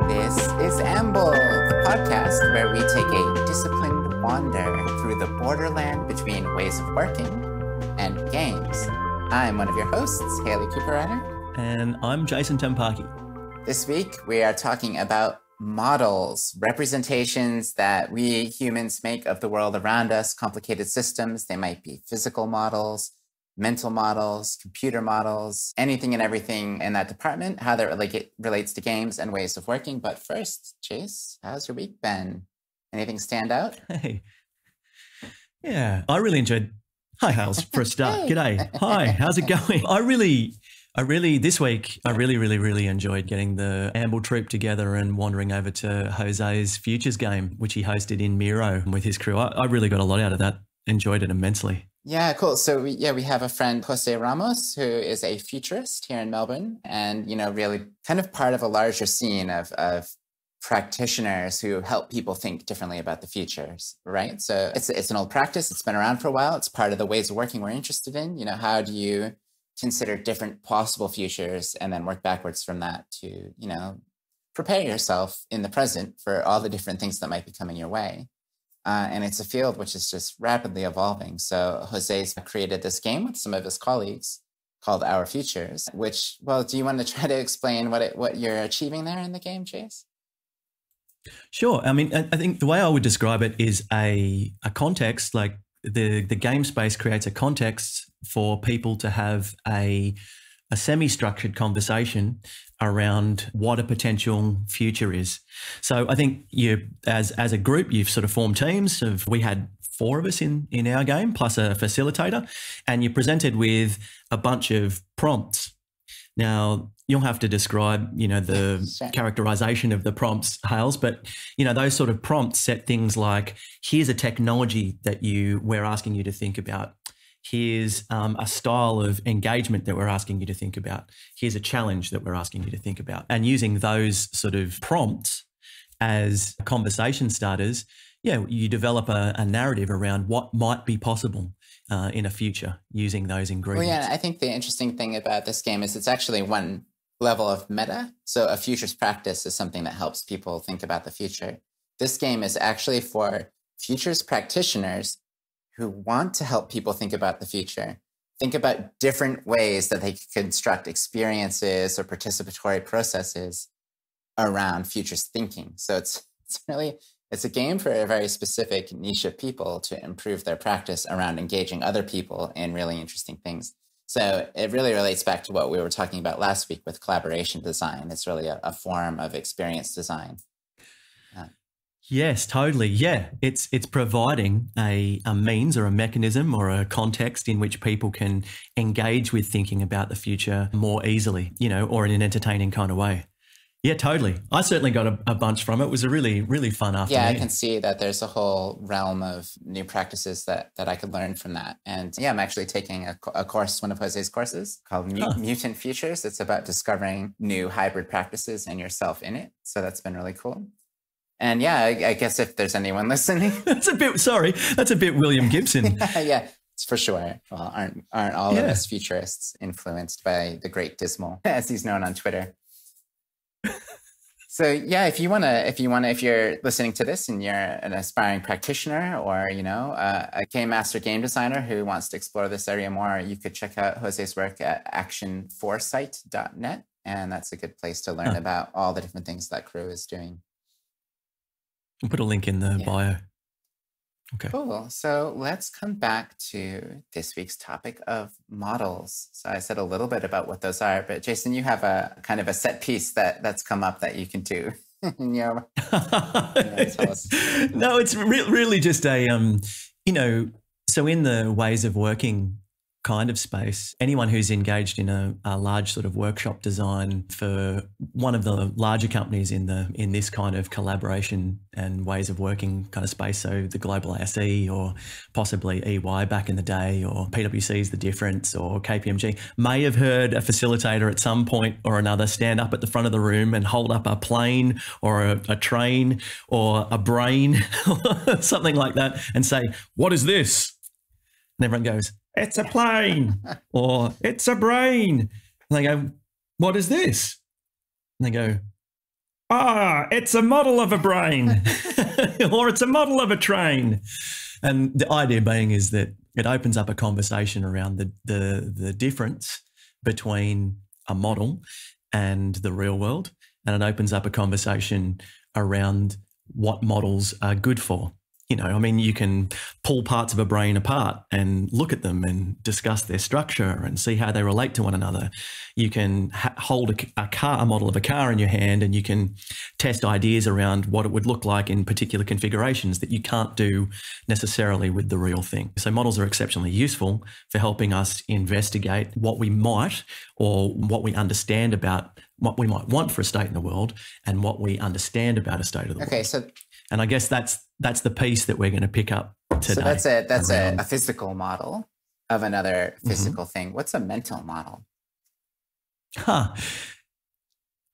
This is Amble, the podcast where we take a disciplined wander through the borderland between ways of working and games. I'm one of your hosts, Hailey Cooper-Ryder. And I'm Jason Tempaki. This week, we are talking about models, representations that we humans make of the world around us, complicated systems. They might be physical models, mental models, computer models, anything and everything in that department, how that relates to games and ways of working. But first, Jase, how's your week been? Anything stand out? Hey. Yeah, I really enjoyed... Hi, Hales, for a start. Hey. G'day. Hi, how's it going? This week, I really enjoyed getting the Amble troop together and wandering over to Jose's Futures game, which he hosted in Miro with his crew. I really got a lot out of that. Enjoyed it immensely. Yeah, cool. So we have a friend, Jose Ramos, who is a futurist here in Melbourne and, really kind of part of a larger scene of practitioners who help people think differently about the futures, right? So it's an old practice. It's been around for a while. It's part of the ways of working we're interested in. How do you consider different possible futures and then work backwards from that to, prepare yourself in the present for all the different things that might be coming your way. And it's a field which is just rapidly evolving. So Jose's created this game with some of his colleagues called Our Futures, which, do you want to try to explain what you're achieving there in the game, Jase? Sure. I mean, I think the way I would describe it is a context, like the game space creates a context for people to have a semi-structured conversation around what a potential future is. So I think as a group, you've sort of formed teams we had 4 of us in our game, plus a facilitator, and you're presented with a bunch of prompts. Now, you'll have to describe, the characterization of the prompts, Hales, but, those sort of prompts set things like, here's a technology that we're asking you to think about. Here's a style of engagement that we're asking you to think about. Here's a challenge that we're asking you to think about. And using those sort of prompts as conversation starters, you develop a narrative around what might be possible in a future using those ingredients. Well, yeah, I think the interesting thing about this game is it's actually one level of meta. So a futures practice is something that helps people think about the future. This game is actually for futures practitioners who want to help people think about the future, think about different ways that they can construct experiences or participatory processes around futures thinking. So it's a game for a very specific niche of people to improve their practice around engaging other people in really interesting things. So it really relates back to what we were talking about last week with collaboration design. It's really a form of experience design. Yes, totally. Yeah, it's providing a means or a mechanism or a context in which people can engage with thinking about the future more easily, or in an entertaining kind of way. Yeah, totally. I certainly got a bunch from it. It was a really, really fun afternoon. Yeah, I can see that there's a whole realm of new practices that I could learn from that. And yeah, I'm actually taking a course, one of Jose's courses called Mutant Futures. It's about discovering new hybrid practices and yourself in it. So that's been really cool. And yeah, I guess if there's anyone listening. That's a bit William Gibson. Yeah, it's for sure. Well, aren't all of us futurists influenced by the Great Dismal, as he's known on Twitter? So yeah, if you're listening to this and you're an aspiring practitioner or, a game master, game designer who wants to explore this area more, you could check out Jose's work at actionforesight.net. And that's a good place to learn about all the different things that crew is doing. We'll put a link in the bio. Okay. Cool. So let's come back to this week's topic of models. So I said a little bit about what those are, but Jason, you have a kind of a set piece that's come up that you can do. Tell us. No, it's really just so in the ways of working kind of space, anyone who's engaged in a large sort of workshop design for one of the larger companies in this kind of collaboration and ways of working kind of space, so the Global ASE or possibly EY back in the day, or PwC's The Difference, or KPMG, may have heard a facilitator at some point or another stand up at the front of the room and hold up a plane or a train or a brain something like that and say, "What is this?" And everyone goes, "It's a plane," or "It's a brain." And they go, "What is this?" And they go, it's a model of a brain or it's a model of a train. And the idea being is that it opens up a conversation around the difference between a model and the real world. And it opens up a conversation around what models are good for. You know, I mean, you can pull parts of a brain apart and look at them and discuss their structure and see how they relate to one another. You can hold a model of a car in your hand and you can test ideas around what it would look like in particular configurations that you can't do necessarily with the real thing. So models are exceptionally useful for helping us investigate what we might or what we understand about what we might want for a state in the world and what we understand about a state of the world. And I guess that's the piece that we're going to pick up today. So that's a physical model of another physical thing. What's a mental model?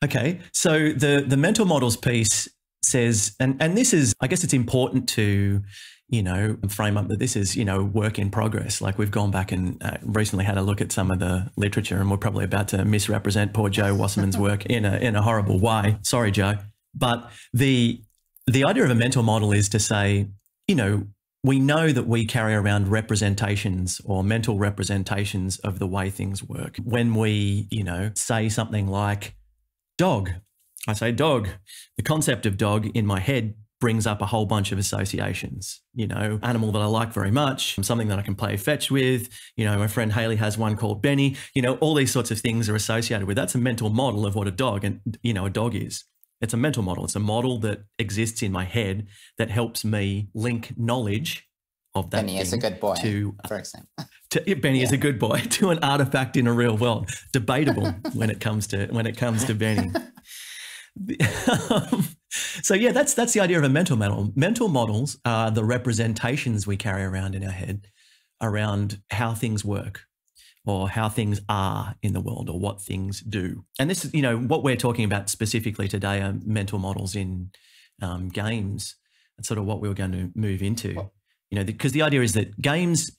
Okay. So the mental models piece says, and this is, I guess it's important to, you know, frame up that this is, you know, work in progress. Like we've gone back and recently had a look at some of the literature and we're probably about to misrepresent poor Joe Wasserman's work in a horrible way. Sorry, Joe. But the idea of a mental model is to say, you know, we know that we carry around representations or mental representations of the way things work. When we, you know, say something like dog, I say dog. The concept of dog in my head brings up a whole bunch of associations. You know, animal that I like very much, something that I can play fetch with. You know, my friend Hailey has one called Benny. You know, all these sorts of things are associated with. That's a mental model of what a dog is. It's a mental model. It's a model that exists in my head that helps me link knowledge of that. Benny is a good boy, for example. Benny is a good boy to an artifact in a real world. Debatable when it comes to Benny. So yeah, that's the idea of a mental model. Mental models are the representations we carry around in our head around how things work, or how things are in the world, or what things do. And this is, you know, what we're talking about specifically today are mental models in games. That's sort of what we were going to move into, you know, because the idea is that games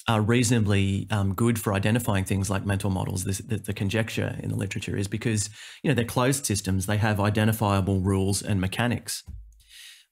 are reasonably good for identifying things like mental models. The conjecture in the literature is because, you know, they're closed systems. They have identifiable rules and mechanics.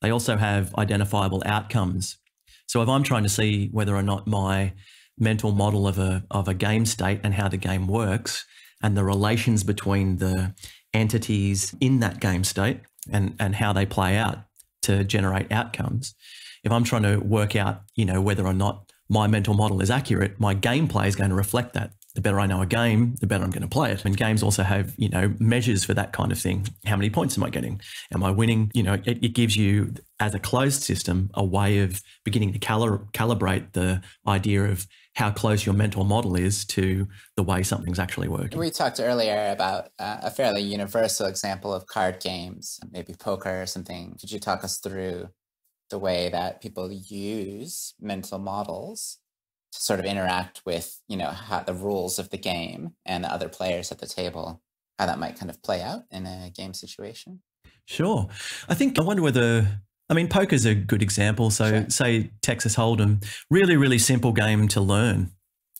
They also have identifiable outcomes. So if I'm trying to see whether or not my mental model of a game state and how the game works and the relations between the entities in that game state and how they play out to generate outcomes. If I'm trying to work out, you know, whether or not my mental model is accurate, my gameplay is going to reflect that. The better I know a game, the better I'm going to play it. And games also have, you know, measures for that kind of thing. How many points am I getting? Am I winning? You know, it gives you, as a closed system, a way of beginning to calibrate the idea of how close your mental model is to the way something's actually working. We talked earlier about a fairly universal example of card games, maybe poker or something. Could you talk us through the way that people use mental models to sort of interact with, you know, how the rules of the game and the other players at the table, how that might kind of play out in a game situation? Sure. I wonder whether, I mean, poker's a good example. So Sure. Say Texas Hold'em, really, really simple game to learn.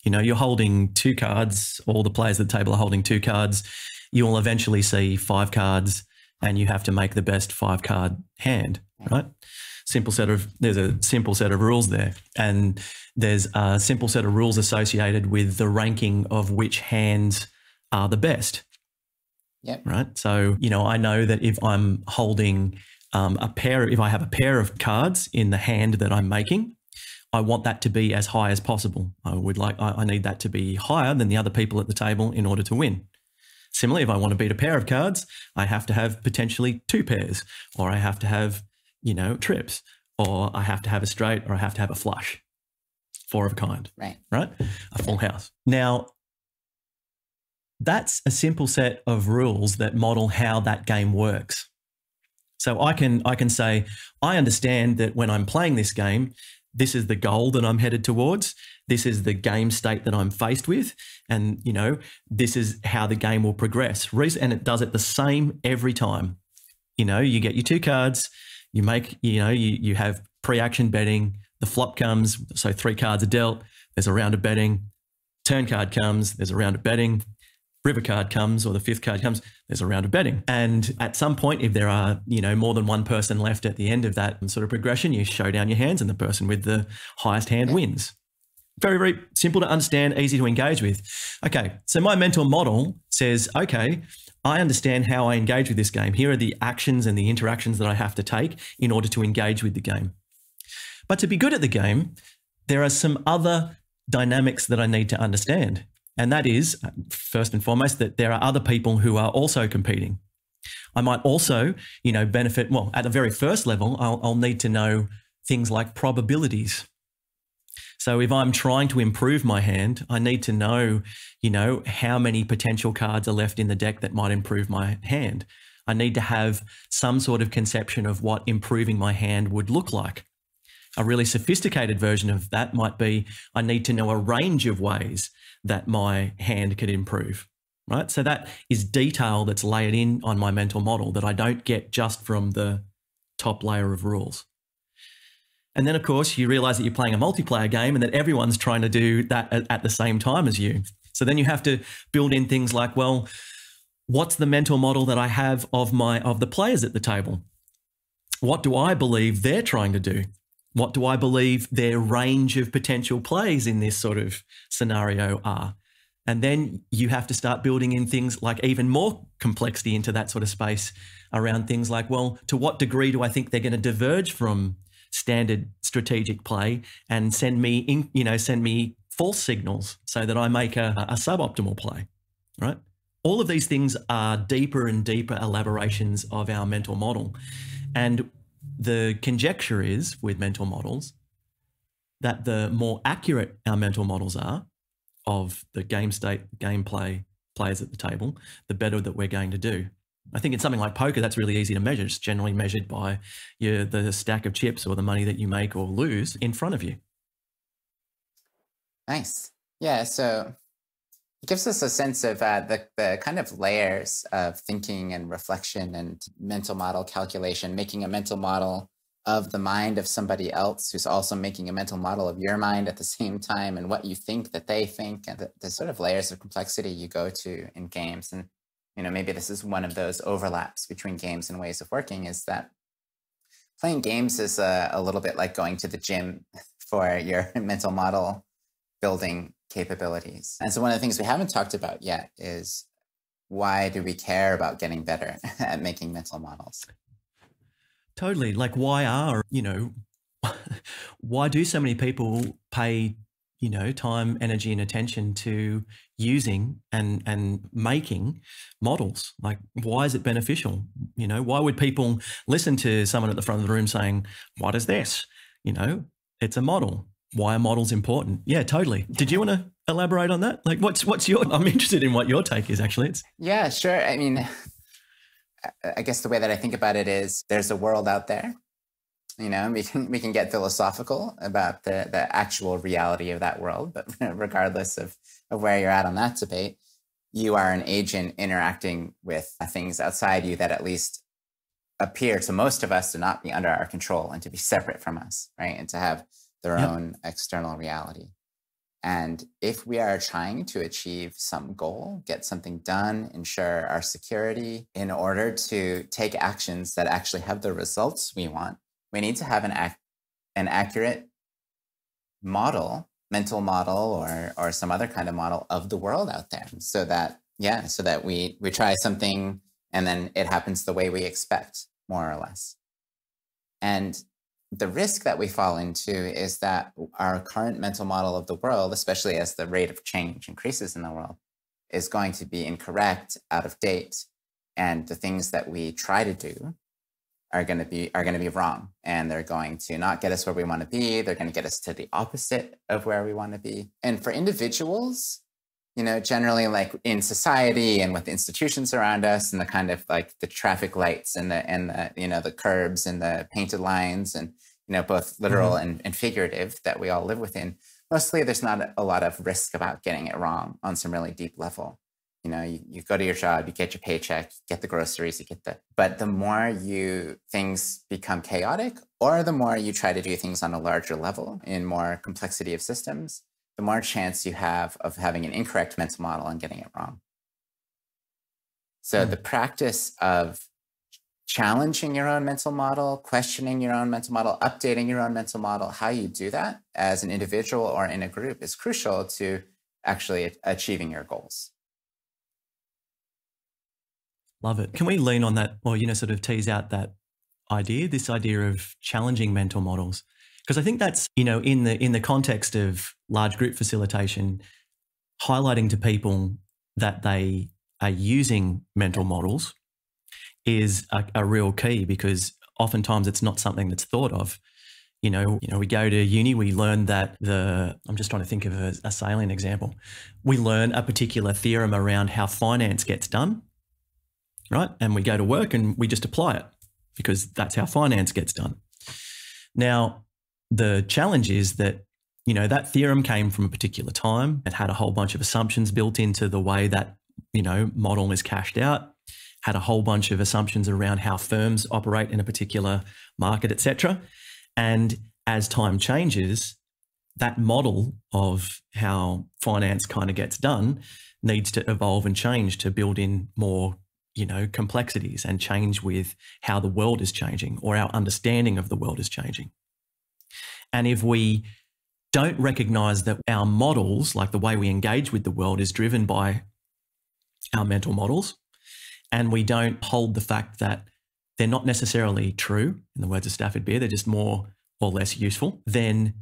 You know, you're holding two cards, all the players at the table are holding two cards. You will eventually see 5 cards and you have to make the best 5-card hand, right? There's a simple set of rules there. And there's a simple set of rules associated with the ranking of which hands are the best. Yep. Right. So, you know, I know that if I'm holding if I have a pair of cards in the hand that I'm making, I want that to be as high as possible. I need that to be higher than the other people at the table in order to win. Similarly, if I want to beat a pair of cards, I have to have potentially 2 pairs, or I have to have, you know, trips, or I have to have a straight, or I have to have a flush, 4 of a kind, right? A full house. Now, that's a simple set of rules that model how that game works. So I can say, I understand that when I'm playing this game, this is the goal that I'm headed towards. This is the game state that I'm faced with. And, you know, this is how the game will progress. And it does it the same every time. You know, you get your 2 cards, you make, you know, you have pre-action betting, the flop comes, so 3 cards are dealt, there's a round of betting, turn card comes, there's a round of betting, river card comes or the fifth card comes, there's a round of betting. And at some point, if there are, more than one person left at the end of that sort of progression, you show down your hands and the person with the highest hand wins. Very, very simple to understand, easy to engage with. Okay, so my mental model says, okay, I understand how I engage with this game. Here are the actions and the interactions that I have to take in order to engage with the game. But to be good at the game, there are some other dynamics that I need to understand. And that is, first and foremost, that there are other people who are also competing. I might also, benefit, well, at the very first level, I'll need to know things like probabilities. So if I'm trying to improve my hand, I need to know, how many potential cards are left in the deck that might improve my hand. I need to have some sort of conception of what improving my hand would look like. A really sophisticated version of that might be, I need to know a range of ways that my hand could improve, right? So that is detail that's layered in on my mental model that I don't get just from the top layer of rules. And then, of course, you realize that you're playing a multiplayer game and that everyone's trying to do that at the same time as you. So then you have to build in things like, well, what's the mental model that I have of the players at the table? What do I believe they're trying to do? What do I believe their range of potential plays in this sort of scenario are? And then you have to start building in things like even more complexity into that sort of space around things like, well, to what degree do I think they're going to diverge from standard strategic play and send me false signals so that I make a suboptimal play, right? All of these things are deeper and deeper elaborations of our mental model. And the conjecture is with mental models that the more accurate our mental models are of the game state, gameplay, players at the table, the better that we're going to do. I think in something like poker, that's really easy to measure. It's generally measured by the stack of chips or the money that you make or lose in front of you. Nice. Yeah, so it gives us a sense of the kind of layers of thinking and reflection and mental model calculation, making a mental model of the mind of somebody else who's also making a mental model of your mind at the same time, and what you think that they think, and the sort of layers of complexity you go to in games. And, maybe this is one of those overlaps between games and ways of working, is that playing games is a little bit like going to the gym for your mental model building capabilities. And so one of the things we haven't talked about yet is, why do we care about getting better at making mental models? Totally. Like, why do so many people pay, time, energy, and attention to using and making models? Like, why is it beneficial? Why would people listen to someone at the front of the room saying, what is this? It's a model. Why are models important? Yeah, totally. Did you want to elaborate on that? Like, what's your, I'm interested in what your take is actually. Yeah, sure. I mean, I guess the way that I think about it is, there's a world out there, we can get philosophical about the actual reality of that world, but regardless of where you're at on that debate, you are an agent interacting with things outside you that at least appear to most of us to not be under our control and to be separate from us, right? And to have their own external reality. And if we are trying to achieve some goal, get something done, ensure our security, in order to take actions that actually have the results we want, we need to have an accurate model, mental model, or some other kind of model of the world out there, so that we try something and then it happens the way we expect, more or less. And the risk that we fall into is that our current mental model of the world, especially as the rate of change increases in the world, is going to be incorrect, out of date, and the things that we try to do are going to be wrong, and they're going to not get us where we want to be. They're going to get us to the opposite of where we want to be. And for individuals, generally, like in society and with the institutions around us, and the kind of like the traffic lights and the curbs and the painted lines, and both literal and figurative, that we all live within, mostly there's not a lot of risk about getting it wrong on some really deep level. You go to your job, you get your paycheck, you get the groceries, but the more things become chaotic, or the more you try to do things on a larger level in more complexity of systems, the more chance you have of having an incorrect mental model and getting it wrong. So the practice of challenging your own mental model, questioning your own mental model, updating your own mental model, how you do that as an individual or in a group is crucial to actually achieving your goals. Love it. Can we lean on that, or, sort of tease out that idea, this idea of challenging mental models? Because I think that's, in the context of large group facilitation, highlighting to people that they are using mental models is a real key, because oftentimes it's not something that's thought of. We go to uni, we learn that I'm just trying to think of a salient example. We learn a particular theorem around how finance gets done, right? And we go to work and we just apply it because that's how finance gets done. Now, the challenge is that, that theorem came from a particular time. It had a whole bunch of assumptions built into the way that, model is cashed out, had a whole bunch of assumptions around how firms operate in a particular market, etc. And as time changes, that model of how finance kind of gets done needs to evolve and change to build in more, complexities and change with how the world is changing or our understanding of the world is changing. And if we don't recognize that our models, like the way we engage with the world, is driven by our mental models, and we don't hold the fact that they're not necessarily true, in the words of Stafford Beer, they're just more or less useful, then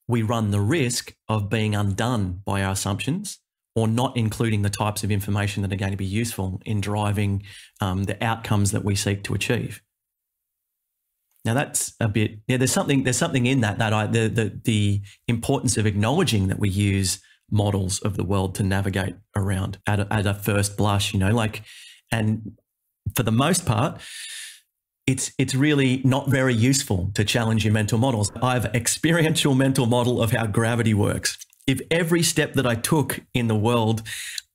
we run the risk of being undone by our assumptions or not including the types of information that are going to be useful in driving the outcomes that we seek to achieve. Now that's a bit, there's something in that the importance of acknowledging that we use models of the world to navigate around at a first blush, and for the most part, it's really not very useful to challenge your mental models. I have an experiential mental model of how gravity works. If every step that I took in the world,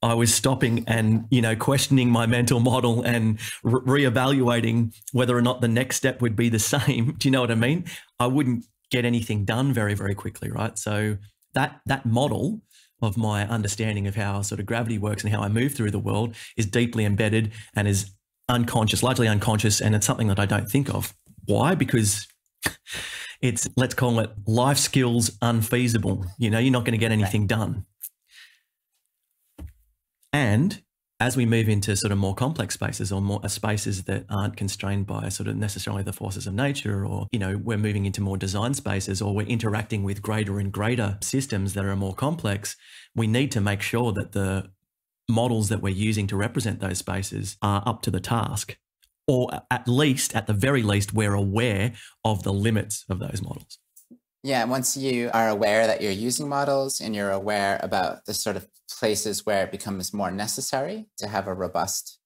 I was stopping and, questioning my mental model and reevaluating whether or not the next step would be the same. Do you know what I mean? I wouldn't get anything done very, very quickly, right? So that model of my understanding of how sort of gravity works and how I move through the world is deeply embedded and is unconscious, largely unconscious, and it's something that I don't think of. Why? Because it's, let's call it life skills unfeasible. You're not going to get anything done. And as we move into sort of more complex spaces or more spaces that aren't constrained by sort of necessarily the forces of nature, or, we're moving into more design spaces, or we're interacting with greater and greater systems that are more complex, we need to make sure that the models that we're using to represent those spaces are up to the task, or at the very least, we're aware of the limits of those models. Yeah, once you are aware that you're using models and you're aware about the sort of places where it becomes more necessary to have a robust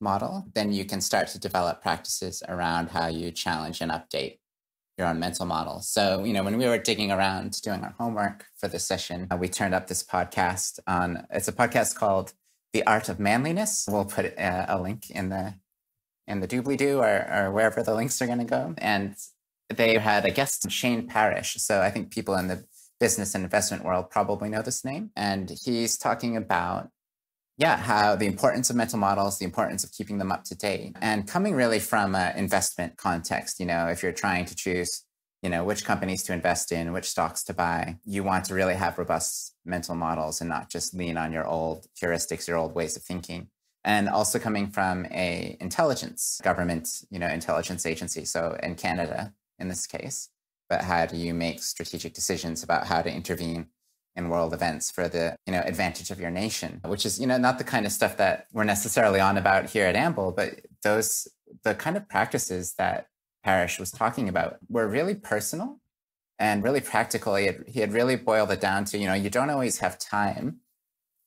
model, then you can start to develop practices around how you challenge and update your own mental model. So, when we were digging around doing our homework for this session, we turned up this podcast it's a podcast called The Art of Manliness. We'll put a link in the doobly-doo or wherever the links are going to go. And they had a guest, Shane Parrish. So I think people in the business and investment world probably know this name. And he's talking about, how the importance of mental models, the importance of keeping them up to date, and coming really from an investment context. If you're trying to choose, which companies to invest in, which stocks to buy, you want to really have robust mental models and not just lean on your old heuristics, your old ways of thinking. And also coming from a government, intelligence agency. So in Canada, in this case, but how do you make strategic decisions about how to intervene in world events for the, advantage of your nation, which is, not the kind of stuff that we're necessarily on about here at Amble, but the kind of practices that Parrish was talking about were really personal and really practical. He had really boiled it down to, you don't always have time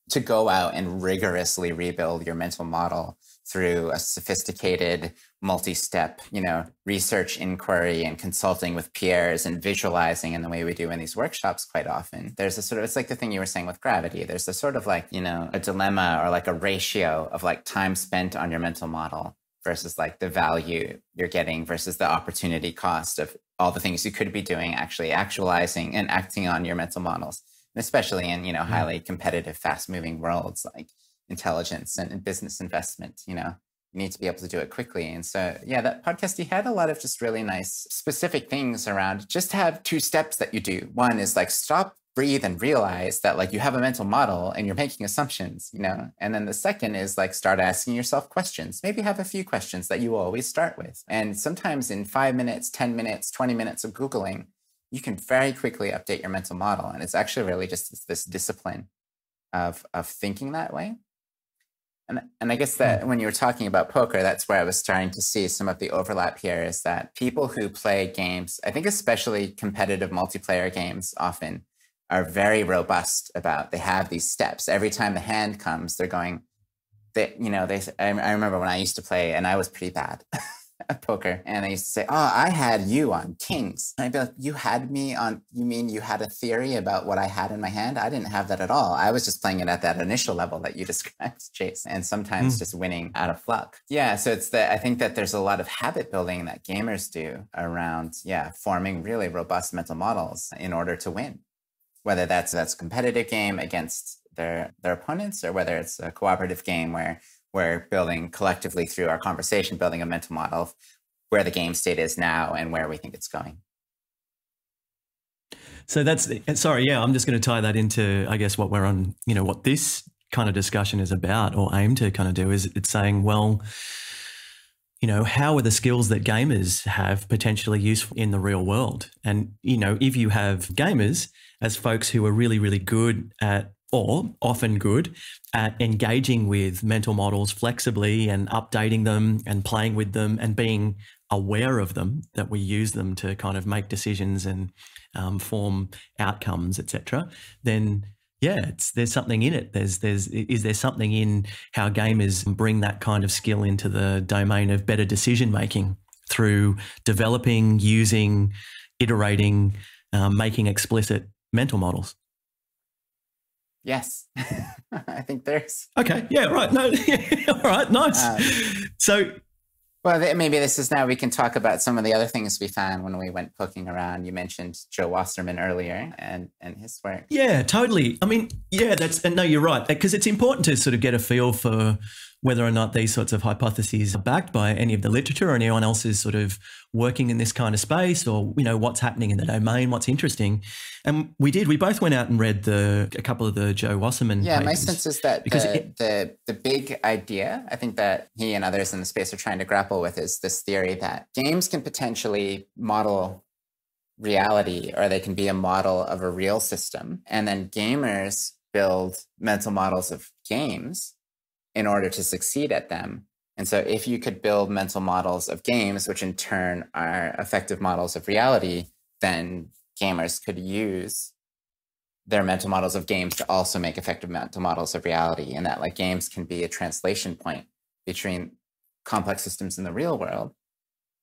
to go out and rigorously rebuild your mental model through a sophisticated multi-step, research inquiry and consulting with peers and visualizing in the way we do in these workshops quite often. There's a sort of, it's like the thing you were saying with gravity. There's a sort of like, a dilemma or like a ratio of like time spent on your mental model versus like the value you're getting versus the opportunity cost of all the things you could be doing, actually actualizing and acting on your mental models. And especially in, highly competitive, fast moving worlds, like intelligence and business investment. You need to be able to do it quickly. And so, yeah, that podcast, he had a lot of just really nice specific things around just have 2 steps that you do. One is like stop, breathe, and realize that like you have a mental model and you're making assumptions, And then the second is like start asking yourself questions. Maybe have a few questions that you always start with. And sometimes in 5 minutes, 10 minutes, 20 minutes of Googling, you can very quickly update your mental model. And it's actually really just this discipline of thinking that way. And I guess that when you were talking about poker, that's where I was starting to see some of the overlap here, is that people who play games, I think especially competitive multiplayer games often, are very robust about, they have these steps. Every time the hand comes, they're going, I remember when I used to play, and I was pretty bad at poker, and they used to say, oh, I had you on kings. And I'd be like, you had me on, you mean you had a theory about what I had in my hand? I didn't have that at all. I was just playing it at that initial level that you described, Jase, and sometimes just winning out of luck. Yeah, so I think that there's a lot of habit building that gamers do around, forming really robust mental models in order to win. Whether that's a competitive game against their opponents, or whether it's a cooperative game where we're building collectively through our conversation, building a mental model of where the game state is now and where we think it's going. So I'm just going to tie that into, I guess, what we're on, what this kind of discussion is about, or aim to kind of do, is it's saying, well, how are the skills that gamers have potentially useful in the real world? And, if you have gamers as folks who are really, really good at, or often good at, engaging with mental models flexibly and updating them and playing with them and being aware of them, that we use them to kind of make decisions and form outcomes, etc., then there's something in it. Is there something in how gamers bring that kind of skill into the domain of better decision making through developing, using, iterating, making explicit mental models? Yes, I think there's. Okay. Yeah. Right. No. All right. Nice. Well, maybe this is now we can talk about some of the other things we found when we went poking around. You mentioned Joe Wasserman earlier and his work. Yeah, totally. I mean, no, you're right, because it's important to sort of get a feel for whether or not these sorts of hypotheses are backed by any of the literature or anyone else is sort of working in this kind of space, or, what's happening in the domain, what's interesting. And we both went out and read a couple of the Joe Wasserman papers. My sense is that the big idea, I think that he and others in the space are trying to grapple with, is this theory that games can potentially model reality, or they can be a model of a real system. And then gamers build mental models of games in order to succeed at them. And so if you could build mental models of games, which in turn are effective models of reality, then gamers could use their mental models of games to also make effective mental models of reality. And that like games can be a translation point between complex systems in the real world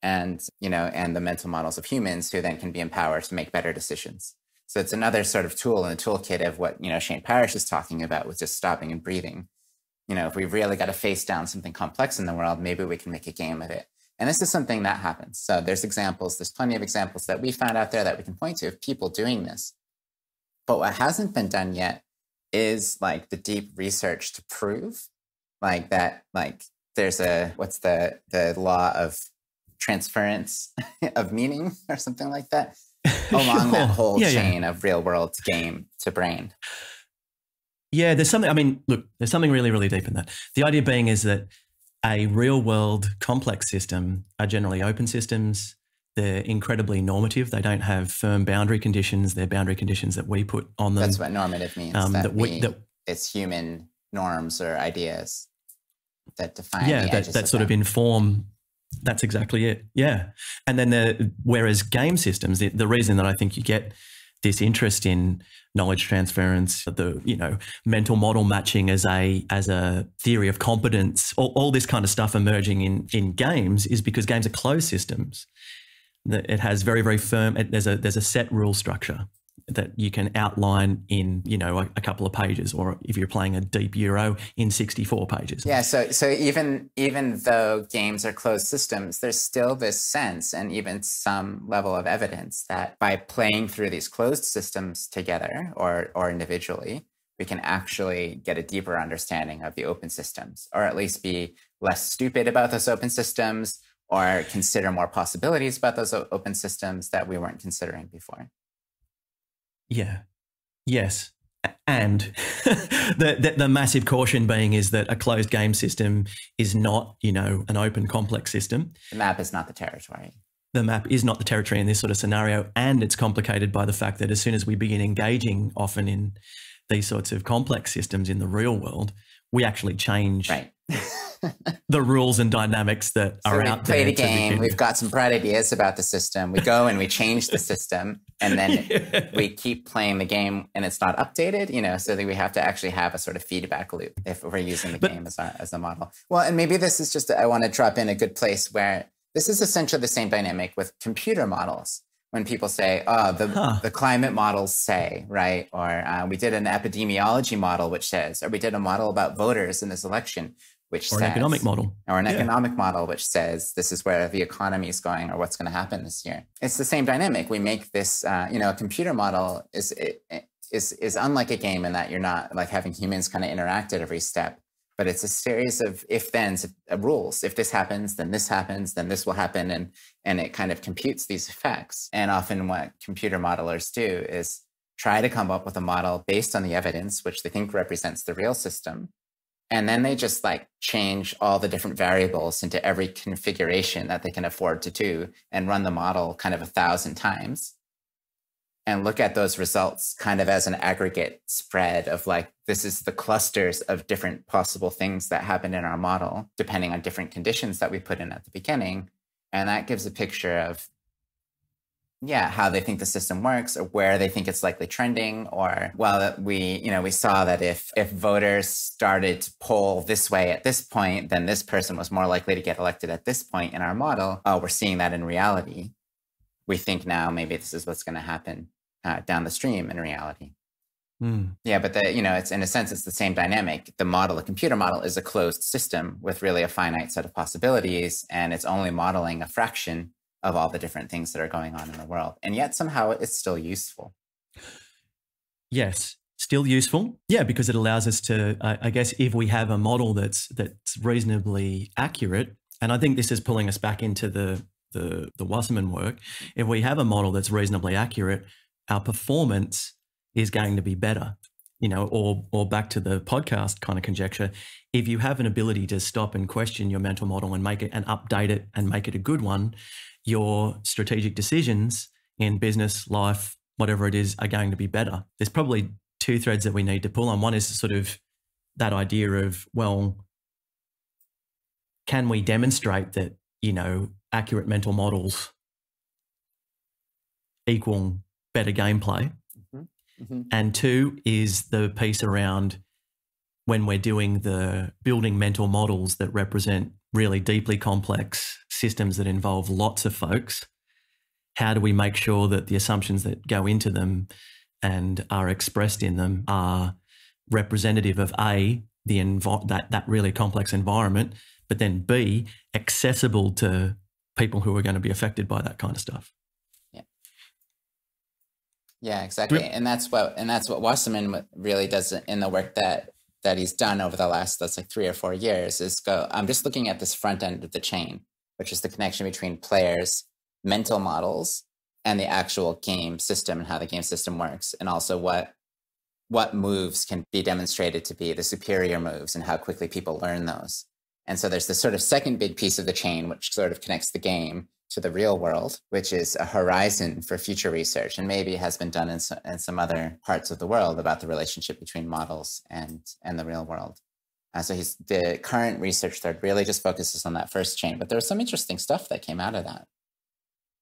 and, and the mental models of humans, who then can be empowered to make better decisions. So it's another sort of tool in the toolkit of what, Shane Parrish is talking about with just stopping and breathing. If we've really got to face down something complex in the world, maybe we can make a game of it. And this is something that happens. So there's plenty of examples that we found out there that we can point to of people doing this. But what hasn't been done yet is like the deep research to prove like that, like there's what's the law of transference of meaning or something like that along that whole chain of real world game to brain. Yeah, there's something really, really deep in that. The idea being is that a real world complex system are generally open systems. They're incredibly normative. They don't have firm boundary conditions. They're boundary conditions that we put on them. That's what normative means. It's human norms or ideas that define the edges that sort of inform. That's exactly it. Yeah. And then whereas game systems, the reason that I think you get this interest in knowledge transference, the mental model matching as a theory of competence, all this kind of stuff emerging in games, is because games are closed systems. It has very, very firm. There's a set rule structure that you can outline in a couple of pages, or if you're playing a deep Euro, in 64 pages. Yeah. So even though games are closed systems, there's still this sense and even some level of evidence that by playing through these closed systems together or individually, we can actually get a deeper understanding of the open systems, or at least be less stupid about those open systems, or consider more possibilities about those open systems that we weren't considering before. Yeah. Yes. And the massive caution being is that a closed game system is not, an open complex system. The map is not the territory. The map is not the territory in this sort of scenario. And it's complicated by the fact that as soon as we begin engaging often in these sorts of complex systems in the real world, we actually change the rules and dynamics that are out there. We played a game. We've got some bright ideas about the system. We go and we change the system, and then we keep playing the game, and it's not updated. So that we have to actually have a sort of feedback loop if we're using the game as a model. Well, and maybe this is just I want to drop in a good place where this is essentially the same dynamic with computer models. When people say, "Oh, the climate models say," right? Or we did an epidemiology model which says, or we did a model about voters in this election which says, an economic model, or an economic model which says this is where the economy is going or what's going to happen this year. It's the same dynamic. We make this, a computer model is unlike a game in that you're not like having humans kind of interact at every step. But it's a series of if-thens, rules. If this happens, then this happens, then this will happen. And it kind of computes these effects. And often what computer modelers do is try to come up with a model based on the evidence, which they think represents the real system. And then they just change all the different variables into every configuration that they can afford to do and run the model kind of 1,000 times. And look at those results kind of as an aggregate spread of this is the clusters of different possible things that happen in our model, depending on different conditions that we put in at the beginning. And that gives a picture of, how they think the system works, or where they think it's likely trending, or, we saw that if voters started to poll this way at this point, then this person was more likely to get elected at this point in our model. Oh, we're seeing that in reality. We think now maybe this is what's going to happen down the stream in reality. Yeah, but it's in a sense, it's the same dynamic. The model, the computer model, is a closed system with really a finite set of possibilities, and it's only modeling a fraction of all the different things that are going on in the world. And yet somehow it's still useful. Yes, still useful. Yeah, because it allows us to, I guess, if we have a model that's reasonably accurate, and I think this is pulling us back into the Wasserman work, if we have a model that's reasonably accurate, our performance is going to be better, or back to the podcast kind of conjecture. If you have an ability to stop and question your mental model and make it and update it and make it a good one, your strategic decisions in business, life, whatever it is, are going to be better. There's probably two threads that we need to pull on. One is sort of that idea of, well, can we demonstrate that, accurate mental models equal better gameplay? Mm-hmm. And two is the piece around when we're doing the building mental models that represent really deeply complex systems that involve lots of folks, how do we make sure that the assumptions that go into them and are expressed in them are representative of A, that really complex environment, but then B, accessible to people who are going to be affected by that kind of stuff? Yeah, exactly. And that's what Wasserman really does in the work that he's done over the last, let's say, 3 or 4 years, is I'm just looking at this front end of the chain, which is the connection between players' mental models and the actual game system and how the game system works, and also what moves can be demonstrated to be the superior moves and how quickly people learn those. And so there's this sort of second big piece of the chain, which sort of connects the game to the real world, which is a horizon for future research, and maybe has been done in some other parts of the world about the relationship between models and the real world. So the current research thread really just focuses on that first chain, but there was some interesting stuff that came out of that.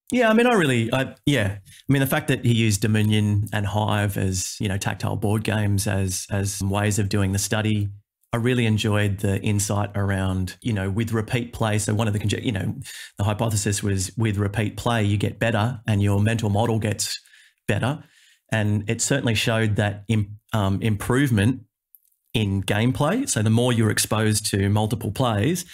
Yeah, I mean, the fact that he used Dominion and Hive as, tactile board games as ways of doing the study, I really enjoyed the insight around, with repeat play. So one of the hypothesis was with repeat play, you get better and your mental model gets better. And it certainly showed that improvement in gameplay. So the more you're exposed to multiple plays,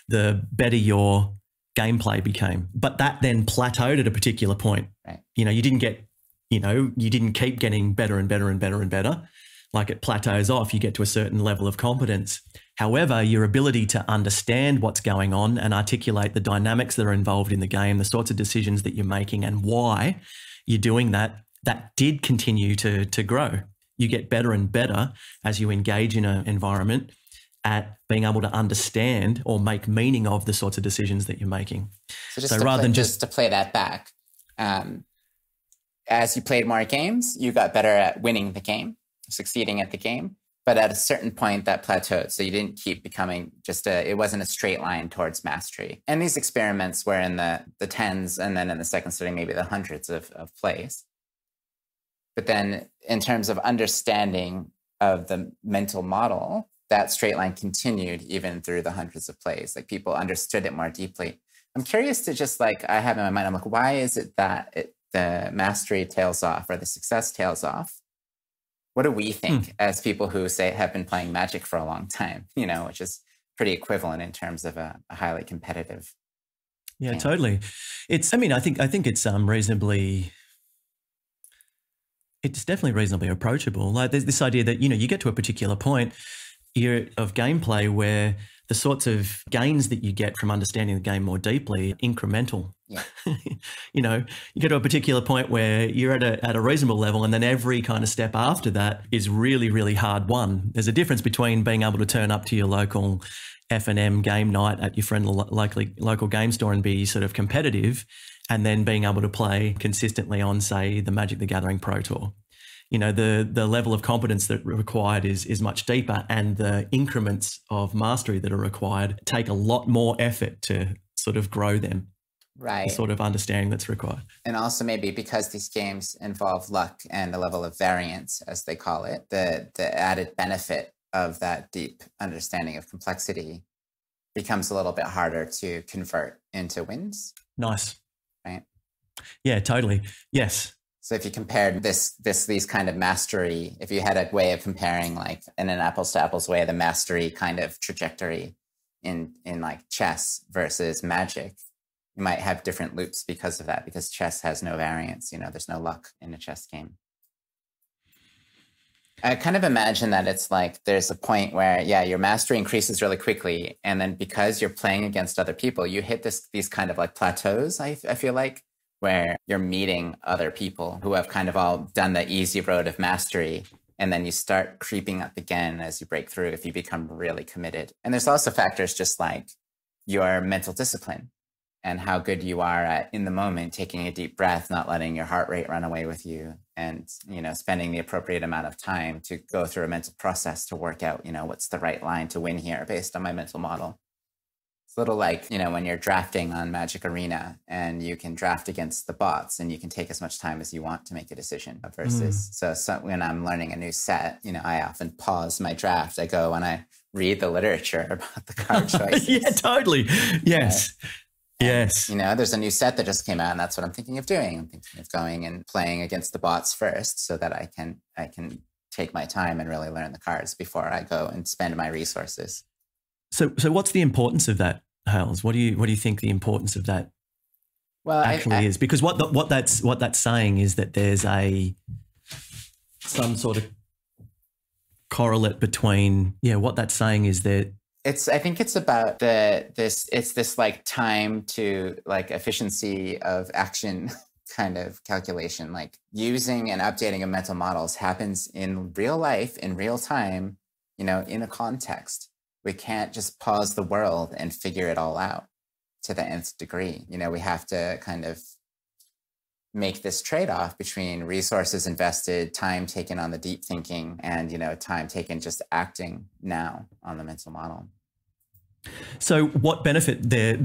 the better your gameplay became. But that then plateaued at a particular point. Right. You didn't keep getting better and better and better and better. like it plateaus off, you get to a certain level of competence. However, your ability to understand what's going on and articulate the dynamics that are involved in the game, the sorts of decisions that you're making and why you're doing that, that did continue to grow. You get better and better as you engage in an environment at being able to understand or make meaning of the sorts of decisions that you're making. So rather than just to play that back, as you played more games, you got better at winning the game, succeeding at the game. But at a certain point, that plateaued. So you didn't keep becoming it wasn't a straight line towards mastery. And these experiments were in the tens, and then in the second sitting, maybe the hundreds of plays. But then in terms of understanding of the mental model, that straight line continued even through the hundreds of plays. Like people understood it more deeply. I'm curious to just I have in my mind, I'm like, why is it that the mastery tails off or the success tails off? What do we think as people who say have been playing Magic for a long time, which is pretty equivalent in terms of a highly competitive game? Totally. I think it's it's definitely reasonably approachable. Like there's this idea that, you get to a particular point of gameplay where the sorts of gains that you get from understanding the game more deeply are incremental. Yeah. You get to a particular point where you're at a reasonable level, and then every kind of step after that is really, really hard won. There's a difference between being able to turn up to your local F&M game night at your friendly local game store and be sort of competitive, and then being able to play consistently on, say, the Magic the Gathering Pro Tour. The level of competence that required is much deeper, and the increments of mastery that are required take a lot more effort to sort of grow them. Right. The sort of understanding that's required. And also maybe because these games involve luck and a level of variance, as they call it, the added benefit of that deep understanding of complexity becomes a little bit harder to convert into wins. Nice. Right? Yeah, totally. Yes. So if you compared these kind of mastery, if you had a way of comparing in an apples to apples way, the mastery kind of trajectory in chess versus Magic, you might have different loops because of that, because chess has no variance, there's no luck in a chess game. I kind of imagine that it's there's a point where, your mastery increases really quickly. And then because you're playing against other people, you hit these kind of plateaus, I feel like, where you're meeting other people who have kind of all done the easy road of mastery. And then you start creeping up again as you break through if you become really committed. And there's also factors just like your mental discipline and how good you are at, in the moment, taking a deep breath, not letting your heart rate run away with you, and, spending the appropriate amount of time to go through a mental process to work out, what's the right line to win here based on my mental model. It's a little like, when you're drafting on Magic Arena and you can draft against the bots and you can take as much time as you want to make a decision versus, so when I'm learning a new set, I often pause my draft. I go and I read the literature about the card choices. Yeah, totally. Yes. Yes. There's a new set that just came out, and that's what I'm thinking of doing. I'm thinking of going and playing against the bots first so that I can take my time and really learn the cards before I go and spend my resources. So what's the importance of that, Hales? What do you think the importance of that actually is? Because what that's saying is that there's some sort of correlate between, what that's saying is that I think it's about this time to efficiency of action kind of calculation. Using and updating of mental models happens in real life, in real time, in a context. We can't just pause the world and figure it all out to the nth degree. We have to kind of make this trade-off between resources invested, time taken on the deep thinking, and, time taken just acting now on the mental model. So what benefit there,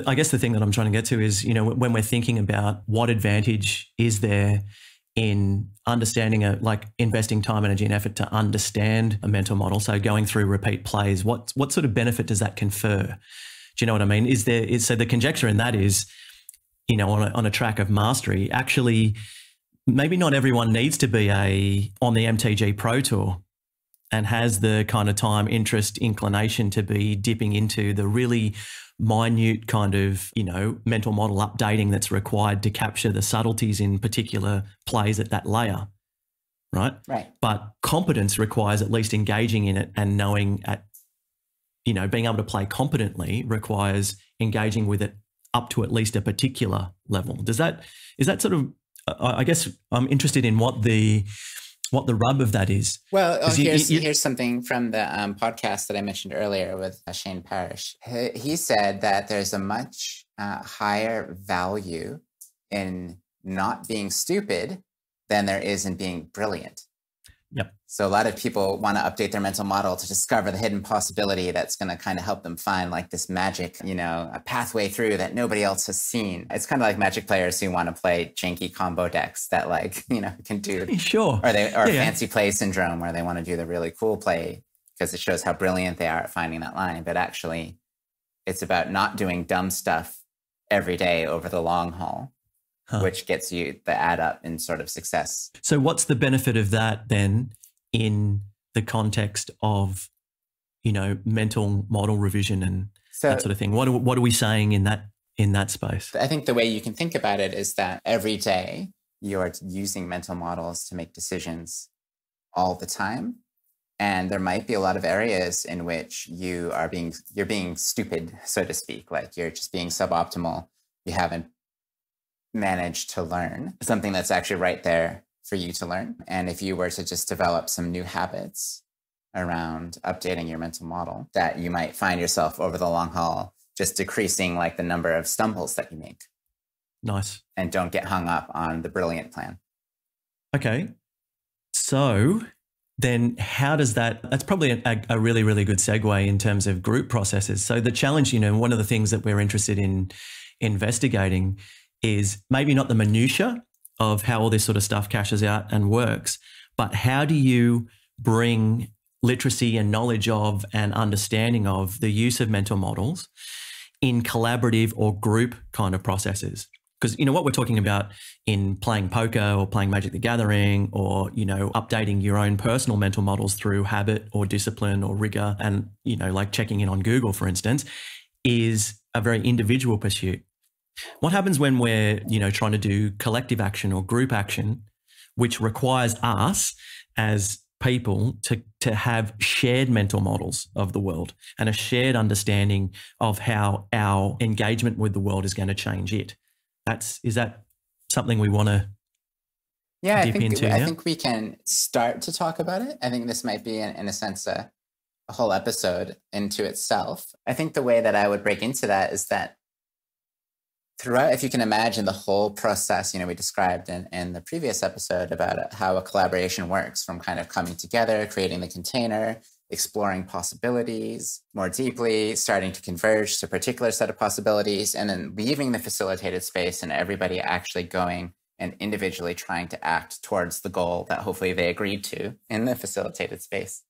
I guess the thing that I'm trying to get to is, when we're thinking about what advantage is there in understanding investing time, energy and effort to understand a mental model. So going through repeat plays, what sort of benefit does that confer? Do you know what I mean? So the conjecture in that is, on a track of mastery, actually, maybe not everyone needs to be on the MTG Pro Tour and has the kind of time, interest, inclination to be dipping into the really minute kind of, mental model updating that's required to capture the subtleties in particular plays at that layer. right? Right. But competence requires at least engaging in it and knowing being able to play competently requires engaging with it up to at least a particular level. Is that sort of, I guess I'm interested in what the rub of that is. Well, here's something from the podcast that I mentioned earlier with Shane Parrish. He said that there's a much higher value in not being stupid than there is in being brilliant. Yep. So a lot of people want to update their mental model to discover the hidden possibility that's going to kind of help them find like this magic, a pathway through that nobody else has seen. It's kind of like Magic players who want to play janky combo decks that can do. Sure. Or fancy play syndrome where they want to do the really cool play because it shows how brilliant they are at finding that line. But actually, it's about not doing dumb stuff every day over the long haul. Which gets you the add up in sort of success. So what's the benefit of that then in the context of, mental model revision and that sort of thing? What are we saying in that space? I think the way you can think about it is that every day you are using mental models to make decisions all the time. And there might be a lot of areas in which you're being stupid, so to speak, like you're just being suboptimal. You haven't managed to learn something that's actually right there for you to learn. And if you were to just develop some new habits around updating your mental model, that you might find yourself over the long haul just decreasing like the number of stumbles that you make. Nice. And don't get hung up on the brilliant plan. Okay. So then how does that's probably a really, really good segue in terms of group processes. So the challenge, one of the things that we're interested in investigating is maybe not the minutia of how all this sort of stuff cashes out and works, but how do you bring literacy and knowledge of and understanding of the use of mental models in collaborative or group kind of processes? Because, what we're talking about in playing poker or playing Magic the Gathering or, updating your own personal mental models through habit or discipline or rigor and, like checking in on Google, for instance, is a very individual pursuit. What happens when we're, trying to do collective action or group action, which requires us as people to have shared mental models of the world and a shared understanding of how our engagement with the world is going to change it? Is that something we want to dip into now? I think we can start to talk about it. I think this might be, in a sense, a whole episode into itself. I think the way that I would break into that is that throughout, if you can imagine the whole process, we described in the previous episode about how a collaboration works, from kind of coming together, creating the container, exploring possibilities more deeply, starting to converge to a particular set of possibilities, and then leaving the facilitated space and everybody actually going and individually trying to act towards the goal that hopefully they agreed to in the facilitated space.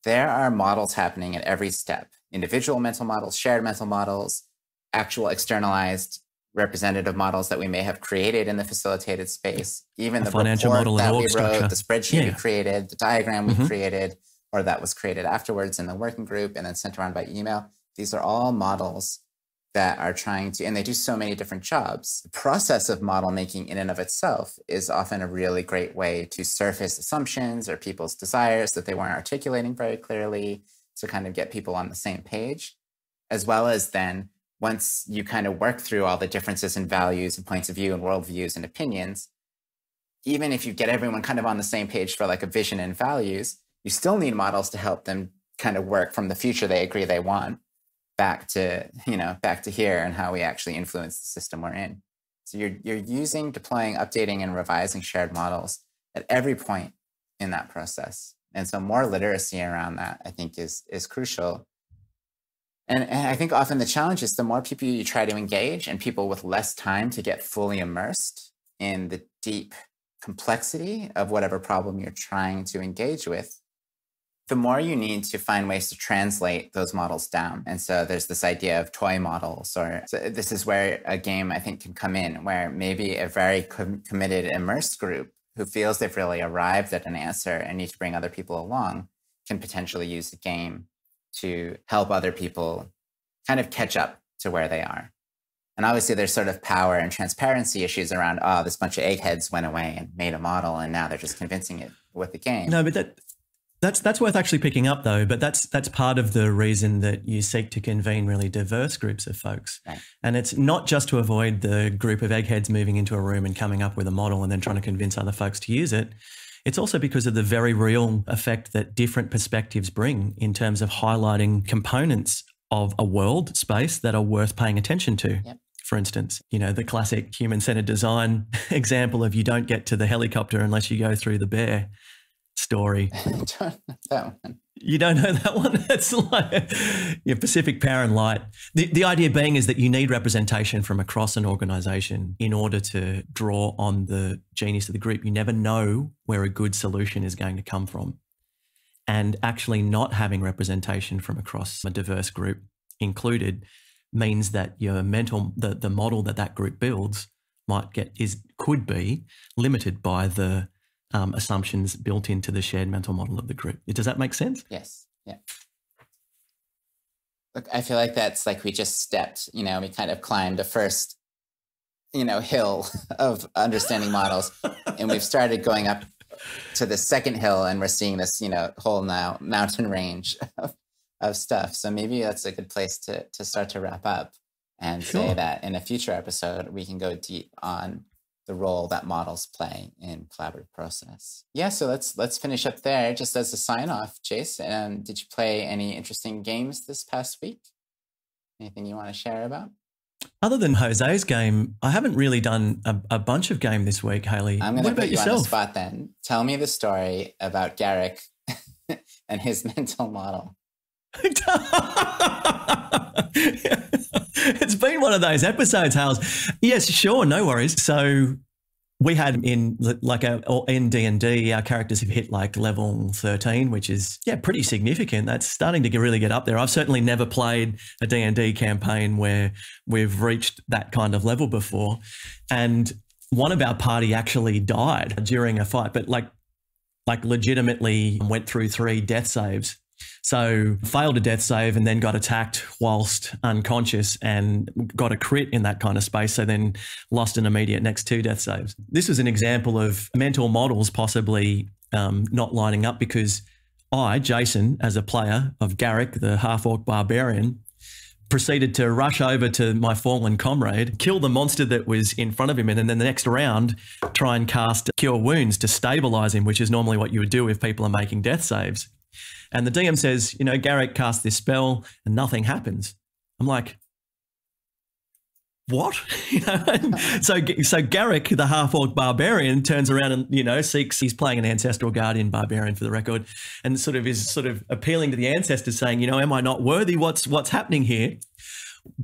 There are models happening at every step: individual mental models, shared mental models, actual externalized representative models that we may have created in the facilitated space, even the financial report model that and we structure. wrote, the spreadsheet we created, the diagram we created, or that was created afterwards in the working group and then sent around by email. These are all models that are trying to, and they do so many different jobs. The process of model making in and of itself is often a really great way to surface assumptions or people's desires that they weren't articulating very clearly, to kind of get people on the same page, as well as then once you kind of work through all the differences in values and points of view and worldviews and opinions, even if you get everyone kind of on the same page for like a vision and values, you still need models to help them kind of work from the future they agree they want back to here and how we actually influence the system we're in. So you're using, deploying, updating, and revising shared models at every point in that process. And so more literacy around that, I think, is crucial. And I think often the challenge is the more people you try to engage and people with less time to get fully immersed in the deep complexity of whatever problem you're trying to engage with, the more you need to find ways to translate those models down. And so there's this idea of toy models, so this is where a game, I think, can come in, where maybe a very committed, immersed group who feels they've really arrived at an answer and need to bring other people along can potentially use the game to help other people kind of catch up to where they are. And obviously there's sort of power and transparency issues around, oh, this bunch of eggheads went away and made a model and now they're just convincing it with the game. No, but that's worth actually picking up though. But that's part of the reason that you seek to convene really diverse groups of folks. Right. And it's not just to avoid the group of eggheads moving into a room and coming up with a model and then trying to convince other folks to use it. It's also because of the very real effect that different perspectives bring in terms of highlighting components of a world space that are worth paying attention to. Yep. For instance, the classic human-centered design example of you don't get to the helicopter unless you go through the bear story. That one. You don't know that one? It's like Pacific Power and Light. The idea being is that you need representation from across an organisation in order to draw on the genius of the group. You never know where a good solution is going to come from. And actually not having representation from across a diverse group included means that your the model that group builds could be limited by the assumptions built into the shared mental model of the group. Does that make sense? Yes. Yeah. Look, I feel like that's like we just stepped, we kind of climbed the first, hill of understanding models, and we've started going up to the second hill, and we're seeing this, whole now mountain range of stuff. So maybe that's a good place to start to wrap up and say that in a future episode, we can go deep on the role that models play in collaborative process. Yeah, so let's finish up there. Just as a sign off, Jase, did you play any interesting games this past week? Anything you want to share about? Other than Jose's game, I haven't really done a bunch of game this week, Hailey. I'm going to put you on the spot then. Tell me the story about Garrick and his mental model. It's been one of those episodes, Hales. Yes, sure, no worries. So we had in D&D, our characters have hit like level 13, which is pretty significant. That's starting to really get up there. I've certainly never played a D&D campaign where we've reached that kind of level before. And one of our party actually died during a fight, but like legitimately went through 3 death saves. So failed a death save and then got attacked whilst unconscious and got a crit in that kind of space. So then lost an immediate next 2 death saves. This was an example of mental models possibly not lining up because I, Jason, as a player of Garrick, the half-orc barbarian, proceeded to rush over to my fallen comrade, kill the monster that was in front of him, and then the next round try and cast Cure Wounds to stabilize him, which is normally what you would do if people are making death saves. And the DM says, Garrick cast this spell and nothing happens. I'm like, what? So Garrick, the half-orc barbarian, turns around and, he's playing an ancestral guardian barbarian for the record, and is appealing to the ancestors saying, am I not worthy? What's happening here?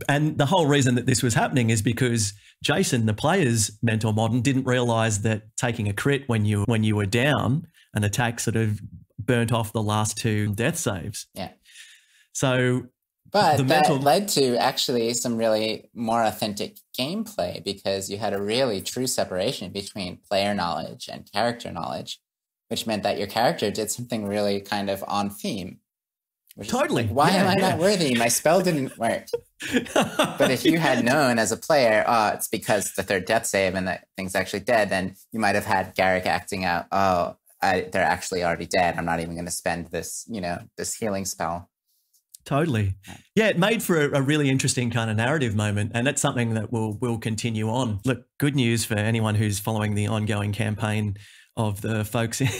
And the whole reason that this was happening is because Jason, the player's mental model, didn't realize that taking a crit when you were down, an attack burnt off the last 2 death saves. Yeah. So, but that led to actually some really more authentic gameplay because you had a really true separation between player knowledge and character knowledge, which meant that your character did something really kind of on theme. Totally. Like, why am I not worthy? My spell didn't work. But if you had known as a player, it's because the 3rd death save and that thing's actually dead, then you might have had Garrick acting out, they're actually already dead. I'm not even going to spend this, this healing spell. Totally. Yeah, it made for a really interesting kind of narrative moment, and that's something that will continue on. Look, good news for anyone who's following the ongoing campaign of the folks that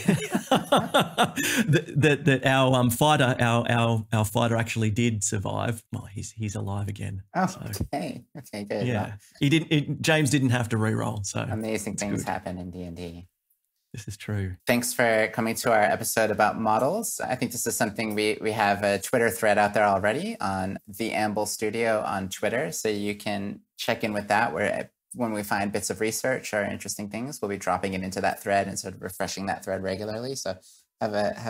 our fighter actually did survive. Well, he's alive again. Oh, so. Okay, good. Yeah, James didn't have to re-roll. So amazing things happen in D&D. This is true. Thanks for coming to our episode about models. I think this is something we have a Twitter thread out there already on the Amble Studio on Twitter. So you can check in with that where when we find bits of research or interesting things, we'll be dropping it into that thread and sort of refreshing that thread regularly. So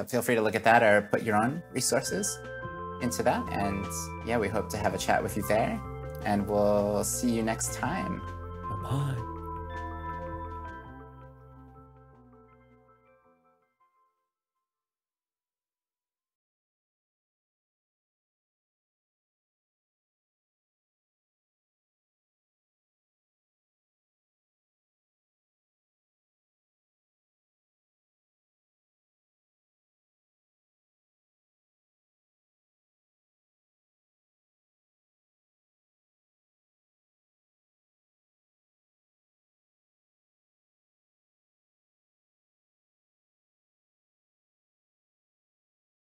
feel free to look at that or put your own resources into that. And yeah, we hope to have a chat with you there. And we'll see you next time. Bye.